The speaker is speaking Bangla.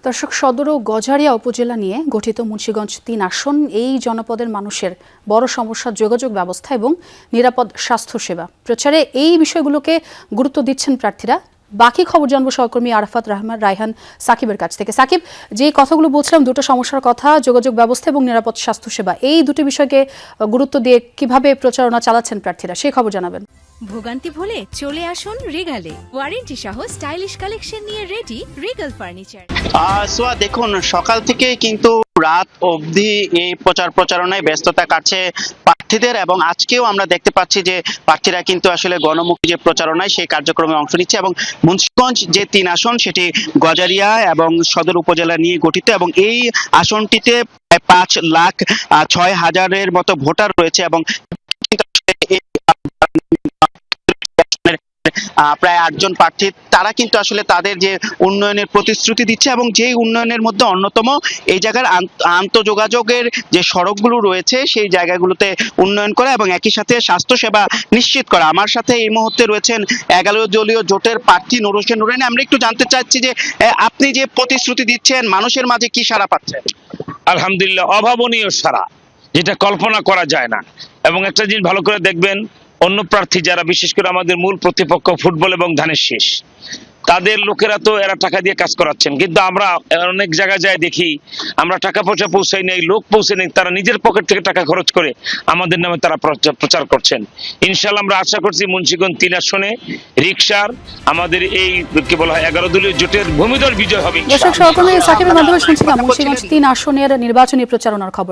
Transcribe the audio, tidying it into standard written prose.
দর্শক, সদর ও গজারিয়া উপজেলা নিয়ে গঠিত মুন্সিগঞ্জ ৩ আসন এই জনপদের মানুষের বড় সমস্যা যোগাযোগ ব্যবস্থা এবং নিরাপদ স্বাস্থ্যসেবা। প্রচারে এই বিষয়গুলোকে গুরুত্ব দিচ্ছেন প্রার্থীরা। বাকি খবর জানবো সহকর্মী আরাফাত রহমান রায়হান সাকিবের কাছ থেকে। সাকিব, যে কথাগুলো বলছিলাম, দুটো সমস্যার কথা, যোগাযোগ ব্যবস্থা এবং নিরাপদ স্বাস্থ্যসেবা, এই দুটি বিষয়কে গুরুত্ব দিয়ে কিভাবে প্রচারণা চালাচ্ছেন প্রার্থীরা, সেই খবর জানাবেন। ভোগান্তি ভুলে চলে আসুন রিগালে। ওয়ারেন্টি সহ স্টাইলিশ কালেকশন নিয়ে রেডি রিগাল ফার্নিচার। সোয়া, দেখুন, সকাল থেকে কিন্তু রাত অবধি এই প্রচারণায় ব্যস্ততা কাটছে প্রার্থীদের, এবং আজকেও আমরা দেখতে পাচ্ছি যে প্রার্থীরা কিন্তু আসলে গণমুখী যে প্রচারণায় সেই কার্যক্রমে অংশ নিচ্ছে। এবং মুন্সিগঞ্জ যে ৩ আসন, সেটি গজারিয়া এবং সদর উপজেলা নিয়ে গঠিত, এবং এই আসনটিতে প্রায় ৫,৬০,০০০-এর মতো ভোটার রয়েছে, এবং প্রায় ৮ জন প্রার্থী, তারা কিন্তু আসলে তাদের যে উন্নয়নের প্রতিশ্রুতি দিচ্ছে, এবং যেই উন্নয়নের মধ্যে অন্যতম এই জায়গার আন্তঃযোগাযোগের যে সড়কগুলো রয়েছে সেই জায়গাগুলোতে উন্নয়ন করা এবং একই সাথে স্বাস্থ্যসেবা নিশ্চিত করা। আমার সাথে এই মুহূর্তে রয়েছেন 11 দলীয় জোটের প্রার্থী নুর হোসেন নুরাইন। আমরা একটু জানতে চাচ্ছি যে আপনি যে প্রতিশ্রুতি দিচ্ছেন, মানুষের মাঝে কি সাড়া পাচ্ছেন? আলহামদুলিল্লাহ, অভাবনীয় সাড়া, যেটা কল্পনা করা যায় না। এবং একটা জিনিস ভালো করে দেখবেন, অন্য প্রার্থী যারা, বিশেষ করে আমাদের মূল প্রতিপক্ষ ফুটবল এবং ধানের শীষ, তাদের লোকেরা তো এরা টাকা দিয়ে কাজ করাচ্ছেন, কিন্তু আমরা অনেক জায়গায় যাই দেখি আমরা টাকা পয়সা পৌঁছাই নেই, লোক পৌঁছে নেই, তারা নিজের পকেট থেকে টাকা খরচ করে আমাদের নামে তারা প্রচার করছেন। ইনশাল্লাহ আমরা আশা করছি মুন্সিগঞ্জ ৩ আসনে রিকশার আমাদের এই কি বলা হয় 11 দলীয় জোটের ভূমিধর বিজয় হবে। দর্শক, সহকর্মী সাকিবের মাধ্যমে শুনছিলাম মুন্সিগঞ্জ ৩ আসনের নির্বাচনী প্রচারণার খবর।